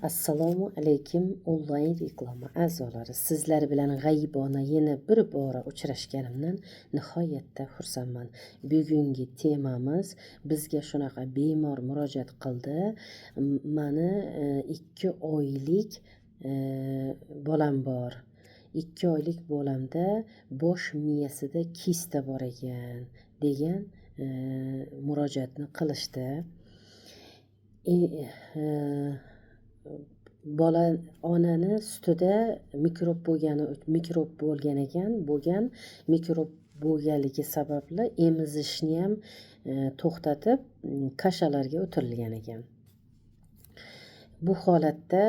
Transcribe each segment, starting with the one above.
Assalomu alaykum onlayn reklama a'zolari. Sizlar bilan g'aybona yana bir bora uchrashganimdan nihoyatda xursandman. Bugungi temamiz bizga shunaqa bemor murojaat qildi. Mani 2 oylik bolam bor. 2 oylik bolamda bosh miyasida kista bor ekan degan murojaatni qilishdi. Bola onani sutida mikrob bo'lgan ekan. Mikrob bo'lganligi sababli emizishni ham to'xtatib kashalarga o'tirilgan ekan. Bu holatda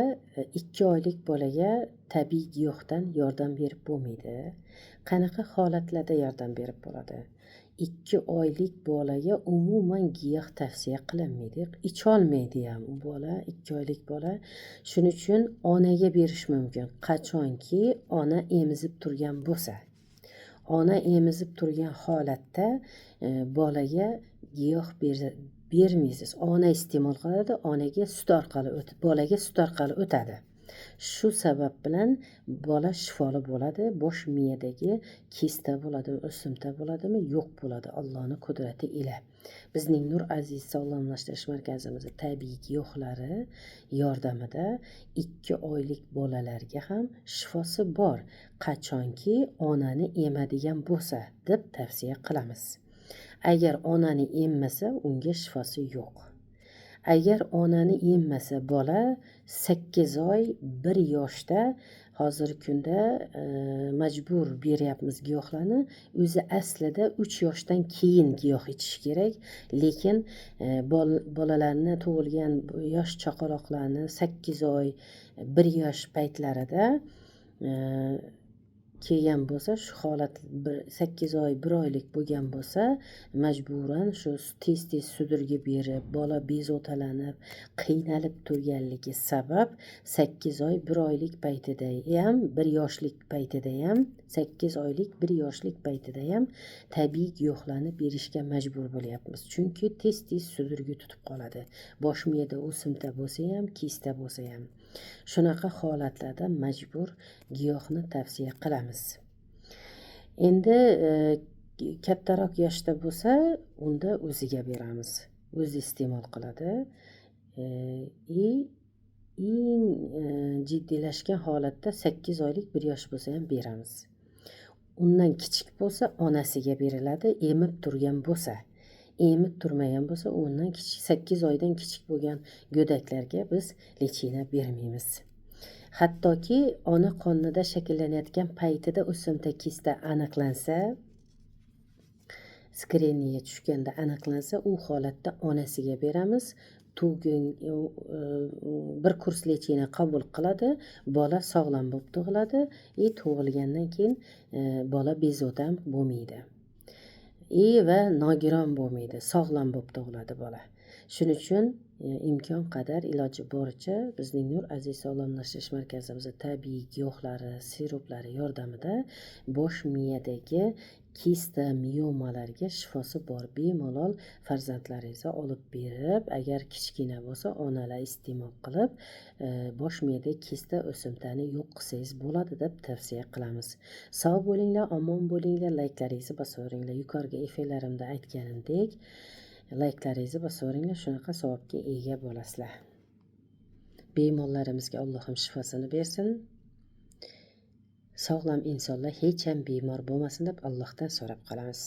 2 oylik bolaga tabiiy giyohdan yordam berib bo'lmaydi. Qanaqa holatlarda yordam berib bo'ladi? 2 oylik bolaga umuman giyoh tavsiya qilinmaydi. Icholmaydi ham bola, 2 oylik bola. Shuning uchun onaga berish mumkin. Qachonki ona emizib turgan bo'lsa. Ona emizib turgan holatda bolaga giyoh bermaysiz. Ona iste'mol qiladi, bolaga sut orqali o'tadi. Shu sabab bilan bola shifoli bo'ladi. Bosh miyadagi kista bo'ladimi, o'simta bo'ladimi, yo'q bo'ladi Allohning qudrati ila. Bizning Nur Aziz sog'lomlashtirish markazimizda tabiiy giyohlari yordamida 2 oylik bolalarga ham shifosi bor. Qachonki onani emadigan bo'lsa deb tavsiya qilamiz. Agar onani emmasa, unga shifosi yo'q. Agar onani emmasa bola 8 oy 1 yoshda hozirgi kunda majbur beryapmiz giyohlarni. O'zi aslida 3 yoshdan keyin giyoh ichish kerak, lekin bolalarni tug'ilgan yosh chaqaloqlarni 8 oy 1 yosh paytlarida kelgan bo'lsa, shu holat 8 oy 1 oylik bo'lgan bo'lsa, majburan shu tez sudirgi berib, bola bezovtalanib, qiynalib turganligi sabab 8 oy 1 oylik paytida ham, 1 yoshlik paytida ham, 8 oylik 1 yoshlik paytida ham tabiiy giyohlarni berishga majbur bo'lyapmiz. Chunki tez sudirgi tutib qoladi. Bosh miyada o'simta bo'lsa ham, kista bo'lsa ham. Shunaqa holatlarda majbur giyohni tavsiya qilamiz. Endi kattaroq yoshda bo'lsa, unda o'ziga beramiz. O'zi iste'mol qiladi. Eng jiddiylashgan holatda 8 oylik 1 yosh bo'lsa ham beramiz. Undan kichik bo'lsa onasiga beriladi, emib turgan bo'lsa. Emib turmagan bo'lsa, undan kichik 8 oydan kichik bo'lgan go'daklarga biz lechina bermaymiz. Hattoki ona qonida shakllanayotgan paytida o'simta kista aniqlansa, skreniga tushganda aniqlansa, u holatda onasiga beramiz. Bir kurs lechina qabul qiladi, bola sog'lom bo'lib tug'iladi, tug'ilgandan keyin bola bezovta bo'lmaydi. Va nogiron bo'lmaydi, sog'lom bo'lib tug'iladi bola. Shuning uchun imkon qadar iloji boricha bizning Nur Aziz sog'lomlashtirish markazimizda tabiiy giyohlari, siruplari yordamida bosh miyadagi kista, miomalarga shifosi bor bemalol farzandlaringizni olib berib, agar kichkina bo'lsa onalar iste'mol qilib, bosh miyada kista, o'simtani yo'q qilsangiz bo'ladi deb tavsiya qilamiz. Sog' bo'linglar, omon bo'linglar, layklaringizni bosaveringlar. Yuqorgi efirlarimda aytganimdek, layklaringizni bosaveringlar, shunaqa savobga ega bo'lasizlar. Bemorlarimizga Allohim shifosini bersin. Sog'lom insonlar hech ham bemor bo'lmasin deb Allohdan so'rab qolamiz.